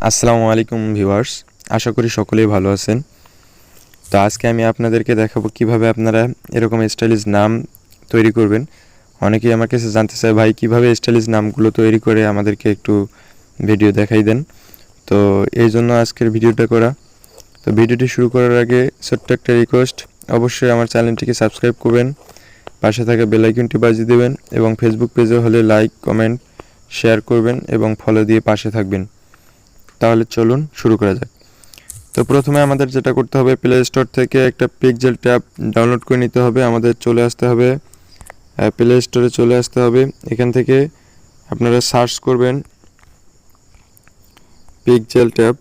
আসসালামু আলাইকুম ভিউয়ার্স, আশা করি সকলেই ভালো আছেন। তো আজকে আমি আপনাদেরকে দেখাবো কিভাবে আপনারা এরকম স্টাইলিশ নাম তৈরি করবেন। অনেকেই আমার কাছে জানতে চায়, ভাই কিভাবে স্টাইলিশ নামগুলো তৈরি করে আমাদেরকে একটু ভিডিও দেখাই দেন। তো এই জন্য আজকের ভিডিওটা করা। তো ভিডিওটি শুরু করার আগে ছোট্ট একটা রিকোয়েস্ট, অবশ্যই আমার চ্যানেলটিকে সাবস্ক্রাইব করবেন, পাশে থাকা বেল আইকনটি বাজিয়ে দেবেন এবং ফেসবুক পেজে হলে লাইক, কমেন্ট, শেয়ার করবেন এবং ফলো দিয়ে পাশে থাকবেন। তাহলে চলুন শুরু করা যাক। তো প্রথমে আমাদের যেটা করতে হবে, প্লে স্টোর থেকে একটা পিক্সেল ট্যাব ডাউনলোড করে নিতে হবে। আমাদের চলে আসতে হবে প্লে স্টোরে, চলে আসতে হবে। এখান থেকে আপনারা সার্চ করবেন পিক্সেল ট্যাব,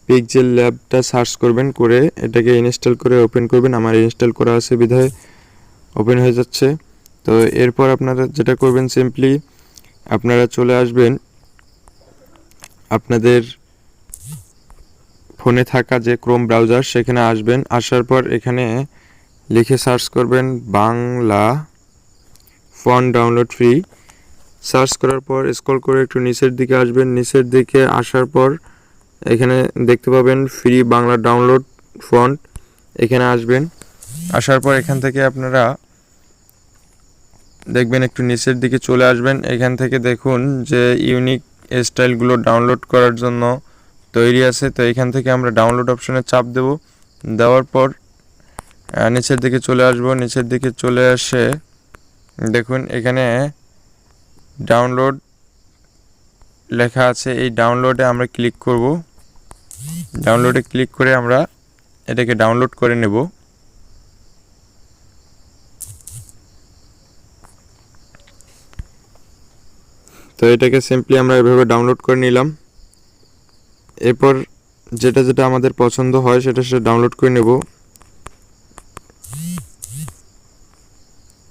পিক্সেল ল্যাবটা সার্চ করবেন, করে এটাকে ইনস্টল করে ওপেন করবেন। আমার ইনস্টল করা আছে বিধায় ওপেন হয়ে যাচ্ছে। তো এরপর আপনারা যেটা করবেন, সিম্পলি আপনারা চলে আসবেন আপনাদের ফোনে থাকা যে ক্রোম ব্রাউজার, সেখানে আসবেন। আসার পর এখানে লিখে সার্চ করবেন Bangla font download free. Search করার পর স্ক্রল করে একটু নিচের দিকে আসবেন। নিচের দিকে আসার পর এখানে দেখতে পাবেন ফ্রি বাংলা ডাউনলোড ফন্ট, এখানে আসবেন। আসার পর এখান থেকে আপনারা দেখবেন একটু নিচের দিকে চলে আসবেন। এখান থেকে দেখুন যে ইউনিক স্টাইলগুলো ডাউনলোড করার জন্য তৈরি আছে। তো এখান থেকে আমরা ডাউনলোড অপশনে চাপ দেব। দেওয়ার পর নিচের দিকে চলে আসব। নিচের দিকে চলে আসে দেখুন এখানে ডাউনলোড লেখা আছে, এই ডাউনলোডে আমরা ক্লিক করব। ডাউনলোডে ক্লিক করে আমরা এটাকে ডাউনলোড করে নেব। তো এটাকে সিম্পলি আমরা এভাবে ডাউনলোড করে নিলাম। এরপর যেটা যেটা আমাদের পছন্দ হয় সেটা ডাউনলোড করে নেব।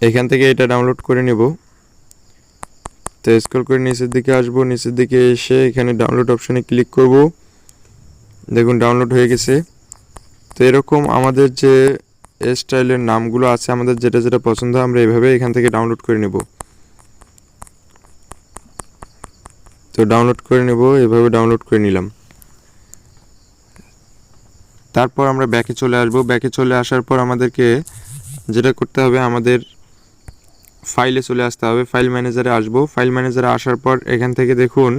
এখান থেকে এটা ডাউনলোড করে নেব। তো স্ক্রল করে নিচের দিকে আসব। নিচের দিকে এসে এখানে ডাউনলোড অপশনে ক্লিক করব। দেখুন ডাউনলোড হয়ে গেছে। তো এরকম আমাদের যে স্টাইলের নামগুলো আছে, আমাদের যেটা যেটা পছন্দ হয় আমরা এভাবে এখান থেকে ডাউনলোড করে নেব। তো ডাউনলোড করে নেব, এভাবে ডাউনলোড করে নিলাম। তারপর আমরা ব্যাকে চলে আসব। ব্যাকে চলে আসার পর আমাদেরকে যেটা করতে হবে, আমাদের ফাইলে চলে আসতে হবে। ফাইল ম্যানেজারে আসব। ফাইল ম্যানেজারে আসার পর এখান থেকে দেখুন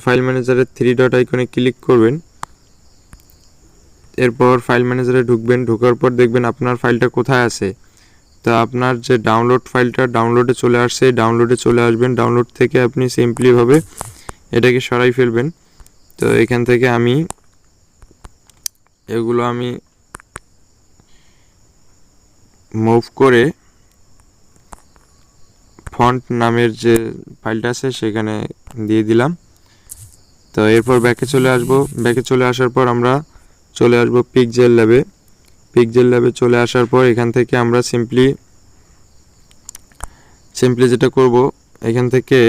ফাইল ম্যানেজারের 3 ডট আইকনে ক্লিক করবেন। এরপর ফাইল ম্যানেজারে ঢুকবেন। ঢোকার পর দেখবেন আপনার ফাইলটা কোথায় আছে। তো আপনার যে ডাউনলোড ফাইলটা ডাউনলোডে চলে আসছে, ডাউনলোডে চলে আসবেন। ডাউনলোড থেকে আপনি সিম্পলিভাবে এটাকে সরাই ফেলবেন। তো এখান থেকে এগুলো আমি মুভ করে ফন্ট নামের যে ফাইলটা আছে সেখানে দিয়ে দিলাম। তো এরপর ব্যাকে চলে আসব। ব্যাকে চলে আসার পর আমরা চলে আসব পিক্সেল ল্যাবে। পিক্সেল ল্যাবে চলে আসার পর এখান থেকে আমরা সিম্পলি যেটা করব, এখান থেকে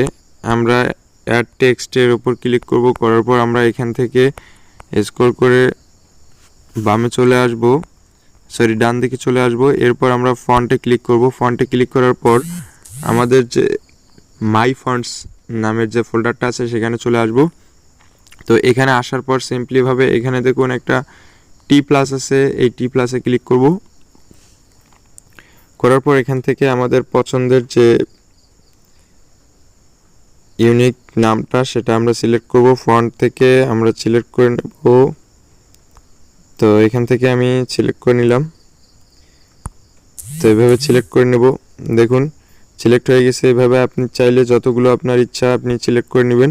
আমরা অ্যাড টেক্সটের উপর ক্লিক করব। করার পর আমরা এখান থেকে স্ক্রল করে বামে চলে আসব, ডান দিকে চলে আসব। এরপর আমরা ফন্টে ক্লিক করব। ফন্টে ক্লিক করার পর আমাদের যে মাই ফন্টস নামের যে ফোল্ডারটা আছে সেখানে চলে আসব। তো এখানে আসার পর সিম্পলিভাবে এখানে দেখুন একটা টি প্লাস আছে, এই টি প্লাসে ক্লিক করব। করার পর এখান থেকে আমাদের পছন্দের যে ইউনিক নামটা সেটা আমরা সিলেক্ট করব। ফন্ট থেকে আমরা সিলেক্ট করে নেব। তো এখান থেকে আমি সিলেক্ট করে নিলাম। তো এভাবে সিলেক্ট করে নেব। দেখুন সিলেক্ট হয়ে গেছে। এভাবে আপনি চাইলে যতগুলো আপনার ইচ্ছা আপনি সিলেক্ট করে নেবেন।